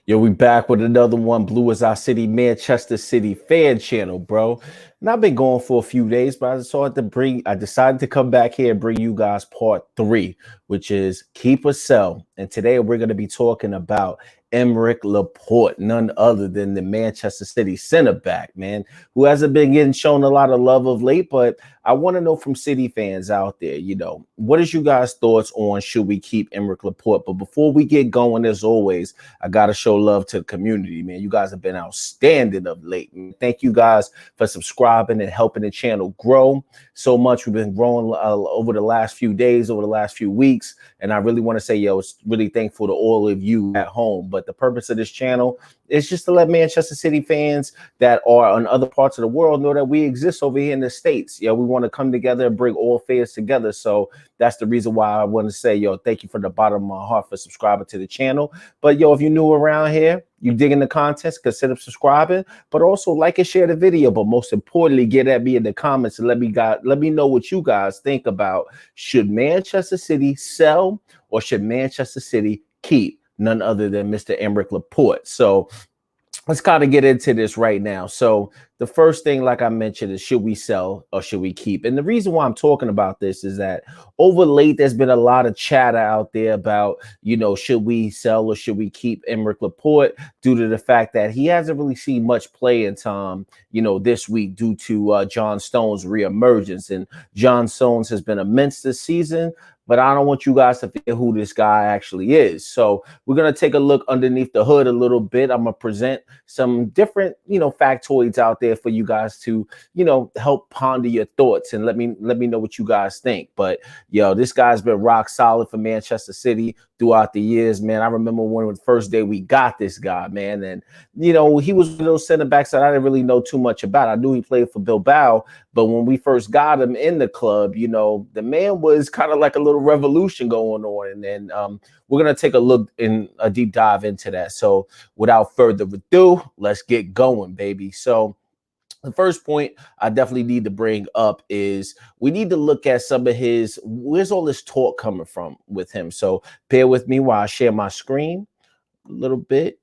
Yo, we back with another one. Blue is our city, Manchester City fan channel, bro. And I've been going for a few days, but I decided to come back here and bring you guys part three, which is keep or sell. And today we're going to be talking about Aymeric Laporte, none other than the Manchester City center back, man, who hasn't been getting shown a lot of love of late. But I want to know from City fans out there, what is you guys' thoughts on should we keep Aymeric Laporte? But before we get going, as always, I got to show love to the community, man. You guys have been outstanding of late. Man. Thank you guys for subscribing and helping the channel grow so much. We've been growing over the last few days, over the last few weeks. And I really want to say, it's really thankful to all of you at home. But the purpose of this channel is just to let Manchester City fans that are in other parts of the world know that we exist over here in the States. We want to come together and bring all fans together. So that's the reason why I want to say, thank you from the bottom of my heart for subscribing to the channel. But if you're new around here, you digging the content, consider subscribing, but also like and share the video. But most importantly, get at me in the comments and let me know what you guys think about. Should Manchester City sell or should Manchester City keep none other than Mr. Aymeric Laporte? So let's kind of get into this right now. So the first thing, like I mentioned, is should we sell or should we keep? And the reason why I'm talking about this is that over late, there's been a lot of chatter out there about, should we sell or should we keep Aymeric Laporte due to the fact that he hasn't really seen much playing time, this week due to John Stones' reemergence. And John Stones has been immense this season, but I don't want you guys to forget who this guy actually is. So we're going to take a look underneath the hood a little bit. I'm going to present some different, factoids out there for you guys to, help ponder your thoughts and let me know what you guys think. But this guy's been rock solid for Manchester City throughout the years, man. I remember when the first day we got this guy, man, and he was one of those center backs that I didn't really know too much about. I knew he played for Bilbao, but when we first got him in the club, the man was kind of like a little revolution going on. And then we're going to take a look in a deep dive into that. So without further ado, let's get going, baby. So the first point I definitely need to bring up is we need to look at some of where's all this talk coming from with him. So bear with me while I share my screen a little bit.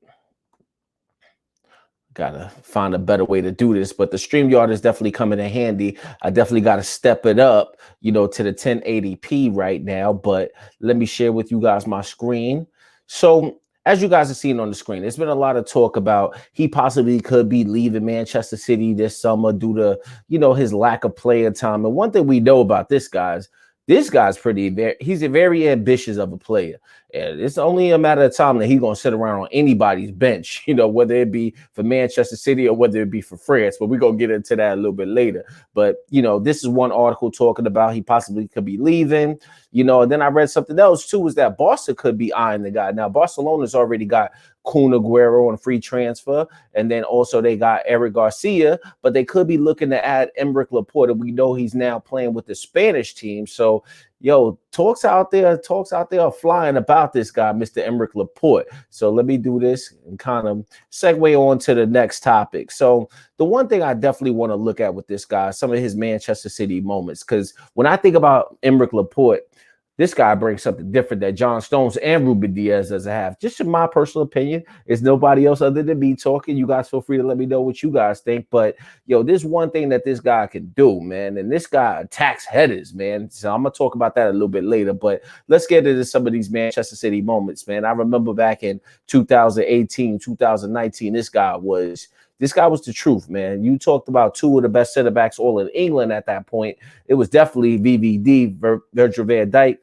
Gotta find a better way to do this, but the StreamYard is definitely coming in handy. I definitely got to step it up, to the 1080p right now, but let me share with you guys my screen. So as you guys are seeing on the screen, there's been a lot of talk about he possibly could be leaving Manchester City this summer due to, his lack of playing time. And one thing we know about this guy's he's a very ambitious of a player. And it's only a matter of time that he's going to sit around on anybody's bench, whether it be for Manchester City or whether it be for France. But we're going to get into that a little bit later. But, this is one article talking about he possibly could be leaving, and then I read something else too, is that Barca could be eyeing the guy. Now, Barcelona's already got Kun Aguero on a free transfer. And then also they got Eric Garcia, but they could be looking to add Aymeric Laporte. We know he's now playing with the Spanish team. So, talks out there are flying about this guy, Mr. Aymeric Laporte. So let me do this and kind of segue on to the next topic. So the one thing I definitely want to look at with this guy, some of his Manchester City moments, because when I think about Aymeric Laporte, this guy brings something different that John Stones and Ruben Diaz doesn't have. Just in my personal opinion, it's nobody else other than me talking. You guys feel free to let me know what you guys think. But, there's one thing that this guy can do, man. And this guy attacks headers, man. So I'm going to talk about that a little bit later. But let's get into some of these Manchester City moments, man. I remember back in 2018, 2019, this guy was the truth, man. You talked about two of the best center backs all in England at that point. It was definitely VVD, Virgil van Dijk.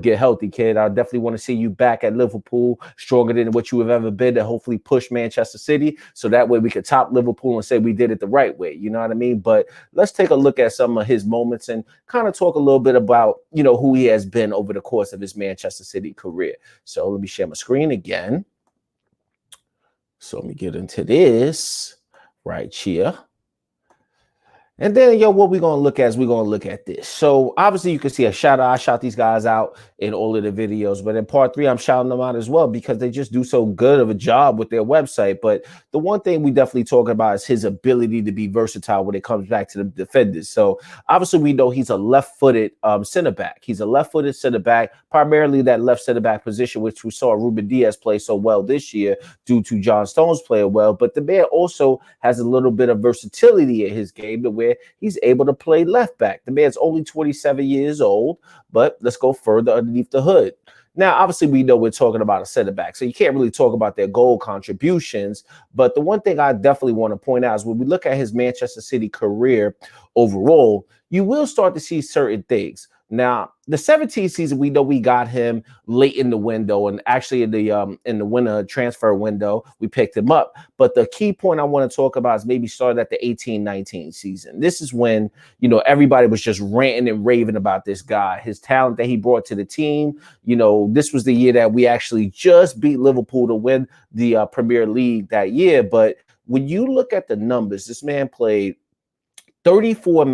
Get healthy, kid. I definitely want to see you back at Liverpool, stronger than what you have ever been, to hopefully push Manchester City. So that way we could top Liverpool and say we did it the right way. You know what I mean? But let's take a look at some of his moments and kind of talk a little bit about, who he has been over the course of his Manchester City career. So let me share my screen again. So let me get into this right here. And then, yo, what we're gonna look at is we're gonna look at this. So obviously, you can see a shout out. I shout these guys out in all of the videos, but in part three, I'm shouting them out as well because they just do so good of a job with their website. But the one thing we definitely talk about is his ability to be versatile when it comes back to the defenders. So obviously, we know he's a left-footed center back. He's a left-footed center back, primarily that left center back position, which we saw Ruben Diaz play so well this year due to John Stones playing well. But the man also has a little bit of versatility in his game to where he's able to play left back. The man's only 27 years old, but let's go further underneath the hood. Now, obviously, we know we're talking about a center back, so you can't really talk about their goal contributions. But the one thing I definitely want to point out is when we look at his Manchester City career overall, you will start to see certain things. Now, the 17th season, we know we got him late in the window, and actually in the winter transfer window, we picked him up. But the key point I want to talk about is maybe started at the 18-19 season. This is when, everybody was just ranting and raving about this guy, his talent that he brought to the team. This was the year that we actually just beat Liverpool to win the Premier League that year. But when you look at the numbers, this man played 35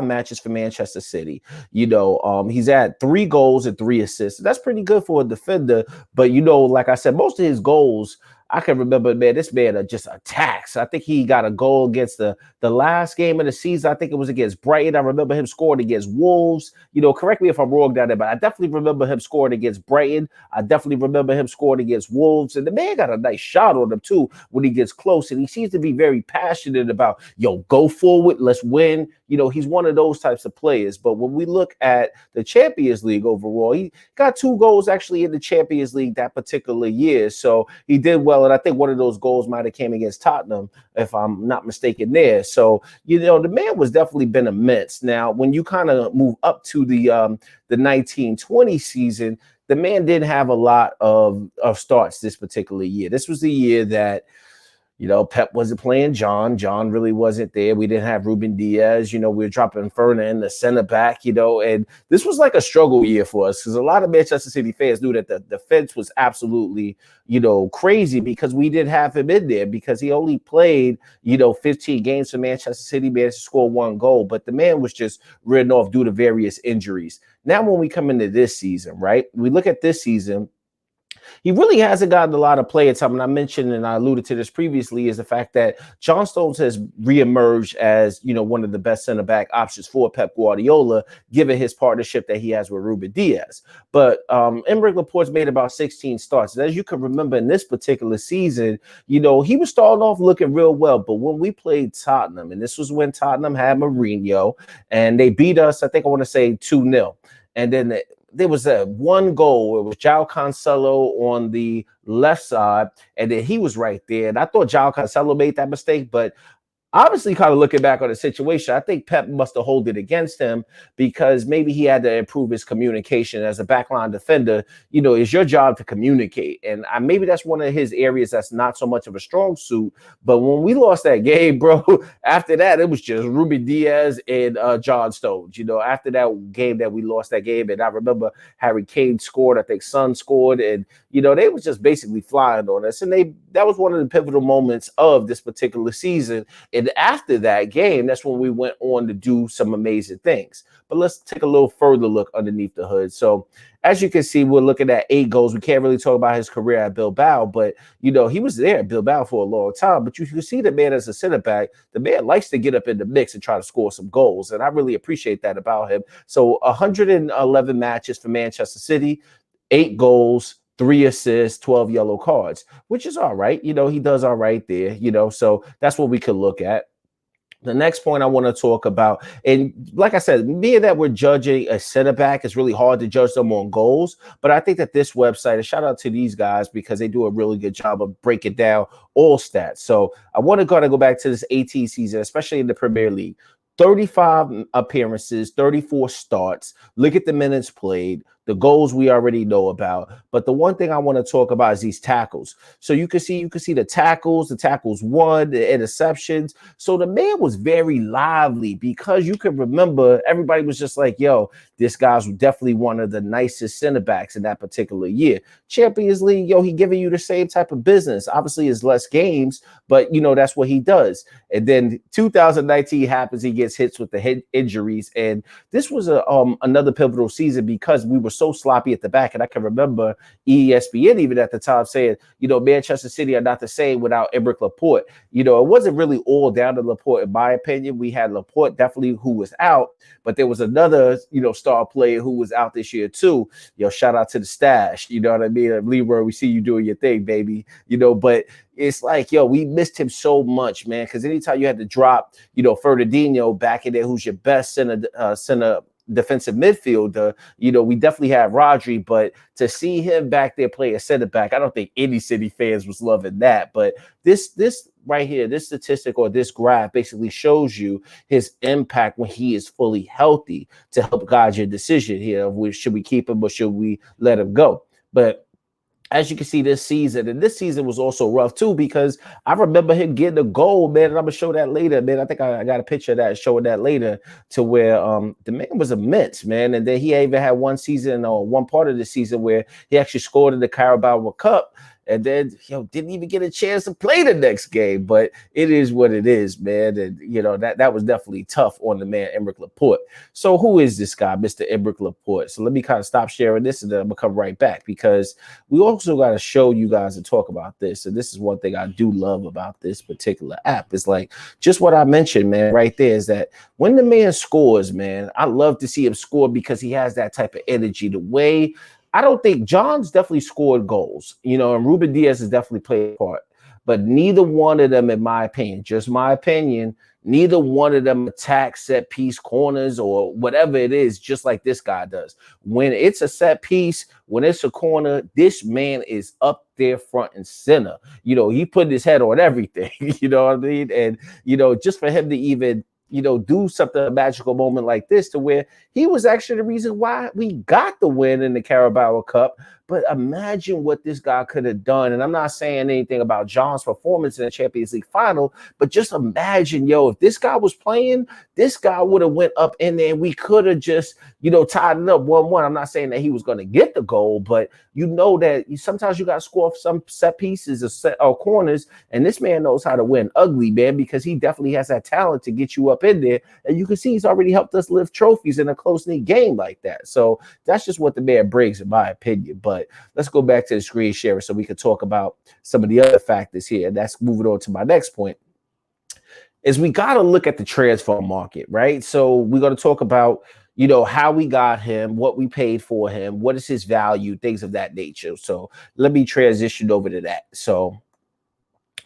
matches for Manchester City. He's had 3 goals and 3 assists. That's pretty good for a defender. But like I said, most of his goals, I can remember, man, this man just attacks. I think he got a goal against the last game of the season. I think it was against Brighton. I remember him scoring against Wolves. Correct me if I'm wrong down there, but I definitely remember him scoring against Brighton. I definitely remember him scoring against Wolves. And the man got a nice shot on him, too, when he gets close. And he seems to be very passionate about, go forward, let's win. He's one of those types of players. But when we look at the Champions League overall, he got 2 goals actually in the Champions League that particular year. So he did well. And I think one of those goals might have came against Tottenham, if I'm not mistaken there. So, the man was definitely been immense. Now, when you kind of move up to the 1920 season, the man didn't have a lot of starts this particular year. This was the year that Pep wasn't playing John. John really wasn't there. We didn't have Ruben Diaz. We were dropping Ferner in the center back, and this was like a struggle year for us because a lot of Manchester City fans knew that the defense was absolutely, crazy because we didn't have him in there because he only played, 15 games for Manchester City, managed to score 1 goal. But the man was just written off due to various injuries. Now, when we come into this season, right, we look at this season, he really hasn't gotten a lot of play time. And I mentioned, and I alluded to this previously, is the fact that John Stones has reemerged as, one of the best center back options for Pep Guardiola, given his partnership that he has with Ruben Diaz. But Aymeric Laporte's made about 16 starts. And as you can remember in this particular season, he was starting off looking real well. But when we played Tottenham, and this was when Tottenham had Mourinho, and they beat us, I think I want to say 2-0. And then there was a 1 goal. It was João Cancelo on the left side, and then he was right there. And I thought João Cancelo made that mistake, but obviously, kind of looking back on the situation, I think Pep must have held it against him because maybe he had to improve his communication as a backline defender. It's your job to communicate. And maybe that's one of his areas that's not so much of a strong suit. But when we lost that game, bro, after that, it was just Ruben Diaz and John Stones. After that game that we lost that game, and I remember Harry Kane scored, I think Son scored, and, they was just basically flying on us. And that was one of the pivotal moments of this particular season. And after that game, that's when we went on to do some amazing things. But let's take a little further look underneath the hood. So as you can see, we're looking at 8 goals. We can't really talk about his career at Bilbao, but, he was there at Bilbao for a long time. But you can see the man as a center back, the man likes to get up in the mix and try to score some goals. And I really appreciate that about him. So 111 matches for Manchester City, 8 goals, 3 assists, 12 yellow cards, which is all right. He does all right there, so that's what we could look at. The next point I want to talk about, and like I said, being that we're judging a center back, it's really hard to judge them on goals. But I think that this website, a shout out to these guys because they do a really good job of breaking down all stats. So I want to go back to this 18 season, especially in the Premier League. 35 appearances, 34 starts. Look at the minutes played, The goals we already know about. But the one thing I want to talk about is these tackles. So you can see the tackles won, the interceptions. So the man was very lively because you can remember everybody was just like, yo, this guy's definitely one of the nicest center backs in that particular year. Champions League, yo, he giving you the same type of business. Obviously, it's less games, but you know that's what he does. And then 2019 happens, he gets hits with the head injuries, and this was another pivotal season because we were so sloppy at the back. And I can remember ESPN even at the time saying, you know, Manchester City are not the same without Aymeric Laporte. You know, it wasn't really all down to Laporte, in my opinion. We had Laporte definitely who was out, but there was another, you know, star player who was out this year too. Yo, shout out to the stash. You know what I mean? Leroy, we see you doing your thing, baby. You know, but it's like, yo, we missed him so much, man. Because anytime you had to drop, you know, Fernandinho back in there, who's your best center defensive midfielder, you know, we definitely had Rodri, but to see him back there play a center back, I don't think any City fans was loving that. But this right here, this statistic or this graph basically shows you his impact when he is fully healthy to help guide your decision here of which should we keep him or should we let him go. But as you can see this season, and this season was also rough too, because I remember him getting a goal, man, and I'm gonna show that later, man. I think I got a picture of that, showing that later, to where the man was immense, man. And then he even had one season or one part of the season where he actually scored in the Carabao Cup, and then didn't even get a chance to play the next game. But it is what it is, man. And you know that was definitely tough on the man Aymeric Laporte. So who is this guy, Mr. Aymeric Laporte? So let me kind of stop sharing this, and then I'm gonna come right back because we also got to show you guys and talk about this. And this is one thing I do love about this particular app. It's like just what I mentioned, man, right there is that when the man scores, man, I love to see him score because he has that type of energy. The way I don't think John's definitely scored goals, you know, and Ruben Diaz has definitely played a part, but neither one of them, in my opinion, just my opinion, neither one of them attack set piece corners or whatever it is, just like this guy does. When it's a set piece, when it's a corner, this man is up there front and center. You know, he put his head on everything, you know what I mean? And, you know, just for him to even, you know, do something, a magical moment like this to where he was actually the reason why we got the win in the Carabao Cup. But imagine what this guy could have done. And I'm not saying anything about John's performance in the Champions League final, but just imagine, yo, if this guy was playing, this guy would have went up in there and we could have just, you know, tied it up 1-1. I'm not saying that he was going to get the goal, but you know that sometimes you got to score some set pieces or corners, and this man knows how to win ugly, man, because he definitely has that talent to get you up in there. And you can see he's already helped us lift trophies in a close-knit game like that. So that's just what the man brings, in my opinion. But let's go back to the screen share so we can talk about some of the other factors here. And that's moving on to my next point. Is we got to look at the transfer market, right? So we're going to talk about, you know, how we got him, what we paid for him, what is his value, things of that nature. So let me transition over to that. So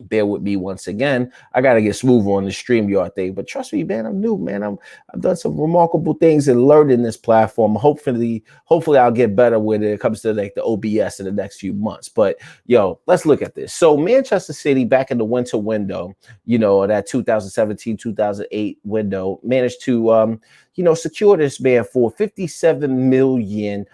bear with me once again. I gotta get smooth on the StreamYard thing, but trust me, man, I'm new, man. I've done some remarkable things and learned in this platform. Hopefully I'll get better when it comes to like the OBS in the next few months. But yo, let's look at this. So Manchester City back in the winter window, you know, that 2017-2008 window, managed to you know, secure this man for 57 million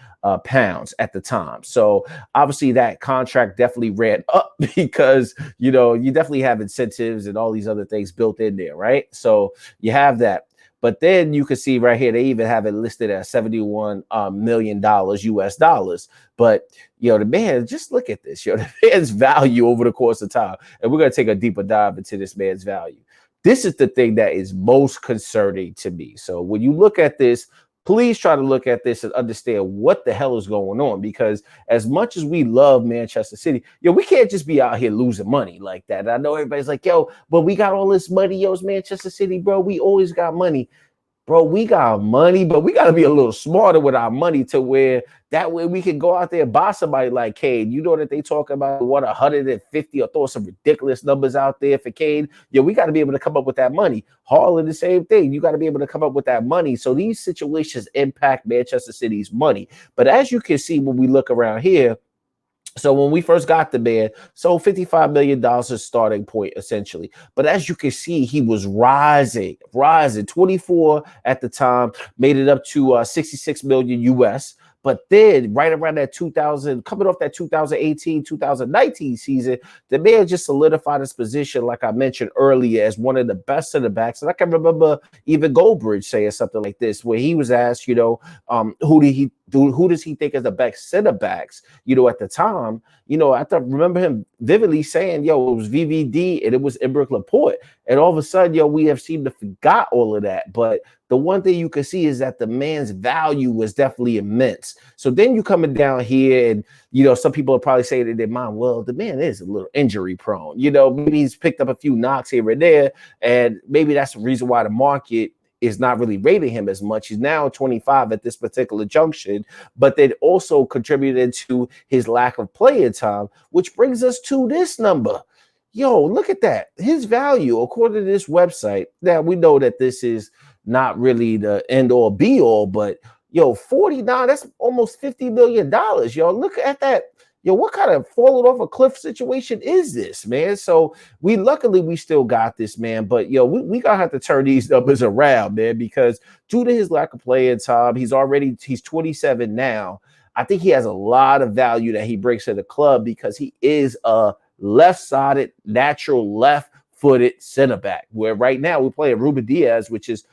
pounds at the time. So obviously that contract definitely ran up because, you know, you definitely have incentives and all these other things built in there, right? So you have that. But then you can see right here, they even have it listed at $71 million US dollars. But, you know, the man, just look at this, you know, the man's value over the course of time. And we're going to take a deeper dive into this man's value. This is the thing that is most concerning to me. So when you look at this, please try to look at this and understand what the hell is going on, because as much as we love Manchester City, yo, we can't just be out here losing money like that. I know everybody's like, yo, but we got all this money, yo, it's Manchester City, bro. We always got money. Bro, we got money, but we got to be a little smarter with our money to where that way we can go out there and buy somebody like Kane. You know that they talk about what 150 or throw some ridiculous numbers out there for Kane. Yeah, we got to be able to come up with that money. Haaland, the same thing. You got to be able to come up with that money. So these situations impact Manchester City's money. But as you can see when we look around here, so when we first got the man, so $55 million is starting point, essentially. But as you can see, he was rising. 24 at the time, made it up to 66 million US. But then right around that 2000, coming off that 2018, 2019 season, the man just solidified his position, like I mentioned earlier, as one of the best center backs. And I can remember even Goldbridge saying something like this, where he was asked, who does he think is the best center backs, at the time. Remember him vividly saying, it was VVD and it was Aymeric Laporte. And all of a sudden, we have seemed to forgot all of that. But the one thing you can see is that the man's value was definitely immense. So then you coming down here and, some people are probably saying in their mind, well, the man is a little injury prone. Maybe he's picked up a few knocks here and there. And maybe that's the reason why the market is not really rating him as much. He's now 25 at this particular junction, but then also contributed to his lack of playing time, which brings us to this number. Look at that. His value, according to this website, now we know that this is not really the end all be all, but 49, that's almost $50 million. Look at that. What kind of falling off a cliff situation is this, man? So luckily we still got this, man. But we gotta have to turn these numbers around, man, because due to his lack of playing time, he's 27 now. I think he has a lot of value that he brings to the club because he is a left-sided, natural left-footed center back. Where right now we're playing Ruben Diaz, which is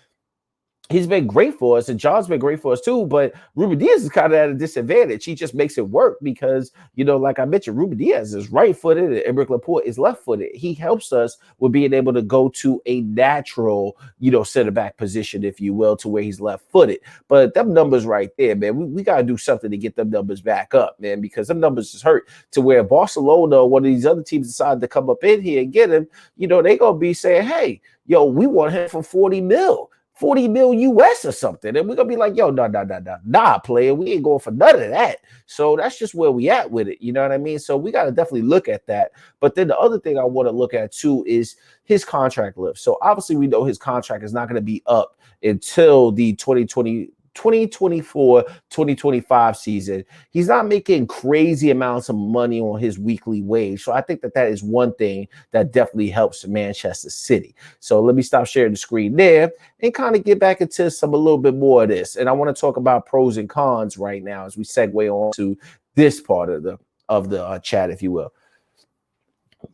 he's been great for us, and John's been great for us too. But Ruben Diaz is kind of at a disadvantage. He just makes it work because, like I mentioned, Ruben Diaz is right-footed and Aymeric Laporte is left-footed. He helps us with being able to go to a natural, center back position, if you will, to where he's left-footed. But them numbers right there, man, we got to do something to get them numbers back up, man, because them numbers just hurt to where Barcelona or one of these other teams decide to come up in here and get him. They going to be saying, hey, we want him for 40 mil US or something. And we're going to be like, nah, player. We ain't going for none of that. So that's just where we at with it. You know what I mean? So we got to definitely look at that. But then the other thing I want to look at too is his contract lift. So obviously we know his contract is not going to be up until the 2024-2025 season. He's not making crazy amounts of money on his weekly wage. So I think that is one thing that definitely helps Manchester City. So let me stop sharing the screen there and kind of get back into a little bit more of this. And I want to talk about pros and cons right now as we segue on to this part of the chat, if you will.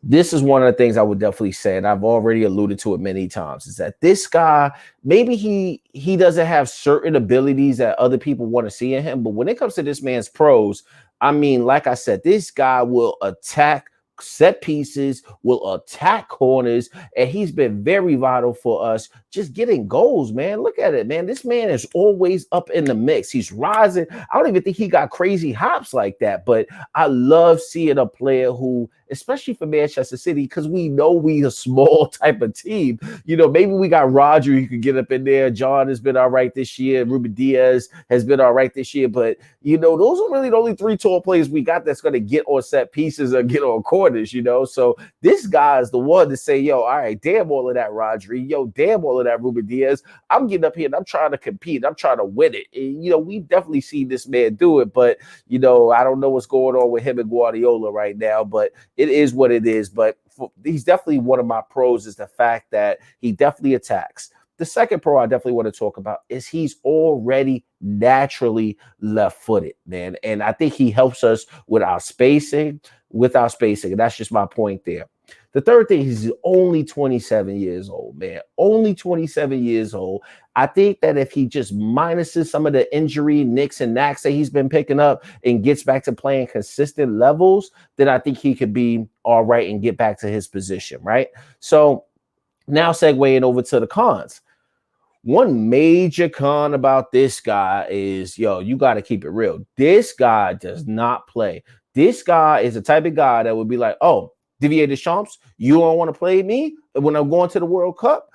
This is one of the things I would definitely say, and I've already alluded to it many times, is that this guy, maybe he doesn't have certain abilities that other people want to see in him, but when it comes to this man's pros, I mean, like I said, this guy will attack set pieces, will attack corners, and he's been very vital for us just getting goals, man. Look at it, man. This man is always up in the mix. He's rising. I don't even think he got crazy hops like that, but I love seeing a player who, especially for Manchester City, because we know we a small type of team. Maybe we got Roger who could get up in there. John has been all right this year. Ruben Diaz has been all right this year, but those are really the only three tall players we got that's going to get on set pieces or get on corners. So this guy is the one to say, all right, damn all of that, Rodri. Damn all of that, Ruben Diaz. I'm getting up here and I'm trying to compete. I'm trying to win it. And, we definitely see this man do it, but, I don't know what's going on with him and Guardiola right now, but it is what it is. But he's definitely one of my pros is the fact that he definitely attacks. The second pro I definitely want to talk about is he's already naturally left-footed, man. And I think he helps us with our spacing. And that's just my point there. The third thing is he's only 27 years old, man. Only 27 years old. I think that if he just minuses some of the injury nicks and knacks that he's been picking up and gets back to playing consistent levels, then I think he could be all right and get back to his position, right? So now segueing over to the cons. One major con about this guy is, you got to keep it real. This guy does not play. This guy is the type of guy that would be like, oh, Didier Deschamps, you don't want to play me when I'm going to the World Cup?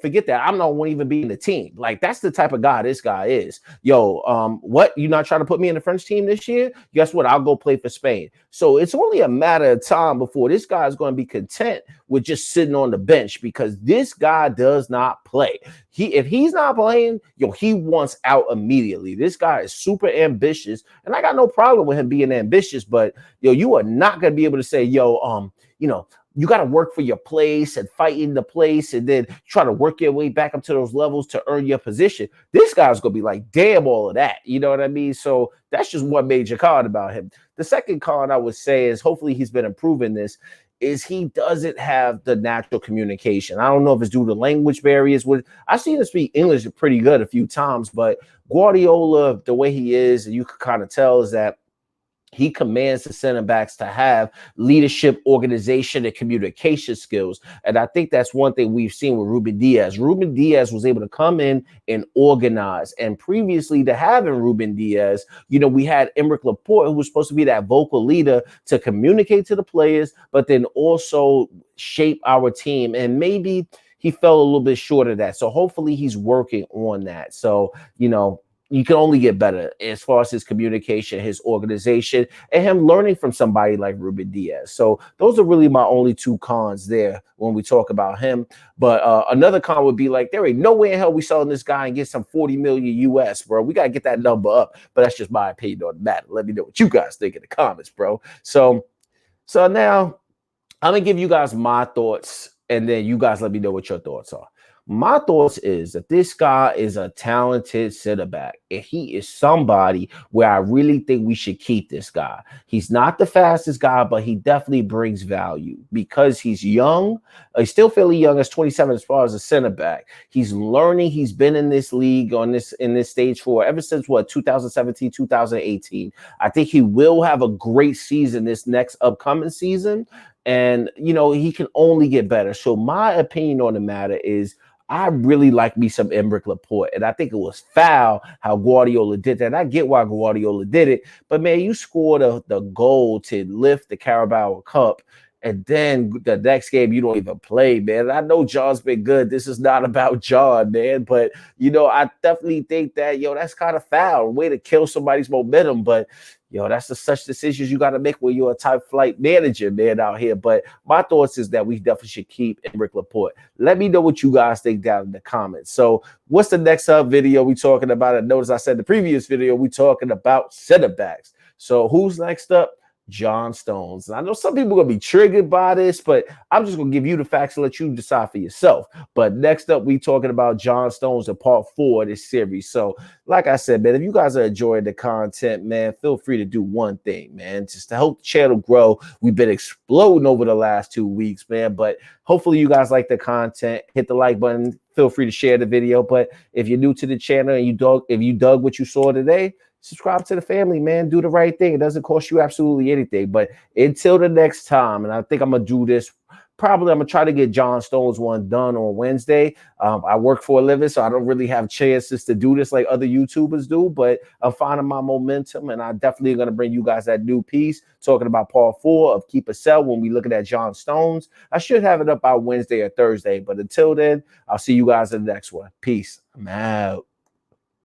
Forget that. I'm not want to even be in the team. Like, that's the type of guy this guy is. What? You not trying to put me in the French team this year? Guess what? I'll go play for Spain. So it's only a matter of time before this guy is going to be content with just sitting on the bench because this guy does not play. If he's not playing, he wants out immediately. This guy is super ambitious, and I got no problem with him being ambitious, but you are not going to be able to say, you got to work for your place and fight in the place and then try to work your way back up to those levels to earn your position. This guy's going to be like, damn all of that. You know what I mean? So that's just one major con about him. The second con I would say is hopefully he's been improving this is he doesn't have the natural communication. I don't know if it's due to language barriers. I've seen him speak English pretty good a few times, but Guardiola, the way he is, and you can kind of tell is that he commands the center backs to have leadership, organization, and communication skills. And I think that's one thing we've seen with Ruben Diaz. Ruben Diaz was able to come in and organize. And previously to having Ruben Diaz, we had Aymeric Laporte, who was supposed to be that vocal leader to communicate to the players, but then also shape our team. And maybe he fell a little bit short of that. So hopefully he's working on that. So, you can only get better as far as his communication, his organization, and him learning from somebody like Ruben Diaz. So those are really my only two cons there when we talk about him. But another con would be like, there ain't no way in hell we selling this guy and get some 40 million US, bro. We got to get that number up. But that's just my opinion on the matter. Let me know what you guys think in the comments, bro. So now I'm going to give you guys my thoughts, and then you guys let me know what your thoughts are. My thoughts is that this guy is a talented center back, and he is somebody where I really think we should keep this guy. He's not the fastest guy, but he definitely brings value because he's young. He's still fairly young, as 27 as far as a center back. He's learning. He's been in this league in this stage for ever since 2017, 2018. I think he will have a great season this next upcoming season. And, he can only get better. So my opinion on the matter is I really like me some Aymeric Laporte. And I think it was foul how Guardiola did that. And I get why Guardiola did it. But, man, you scored the goal to lift the Carabao Cup. And then the next game, you don't even play, man. I know John's been good. This is not about John, man. But, I definitely think that, that's kind of foul. Way to kill somebody's momentum. But, that's the such decisions you got to make when you're a type flight manager, man, out here. But my thoughts is that we definitely should keep Aymeric Laporte. Let me know what you guys think down in the comments. So what's the next video we talking about? And notice I said the previous video, we talking about center backs. So who's next up? John Stones. And I know some people are going to be triggered by this, but I'm just going to give you the facts and let you decide for yourself. But next up, we talking about John Stones in part 4 of this series. So like I said, man, if you guys are enjoying the content, man, feel free to do one thing, man, just to help the channel grow. We've been exploding over the last 2 weeks, man, but hopefully you guys like the content. Hit the like button. Feel free to share the video. But if you're new to the channel and if you dug what you saw today, subscribe to the family, man. Do the right thing. It doesn't cost you absolutely anything. But until the next time, and I think I'm going to do this, probably I'm going to try to get John Stones one done on Wednesday. I work for a living, so I don't really have chances to do this like other YouTubers do, but I'm finding my momentum, and I definitely going to bring you guys that new piece talking about part 4 of Keep a Cell when we looking at John Stones. I should have it up by Wednesday or Thursday, but until then, I'll see you guys in the next one. Peace. I'm out.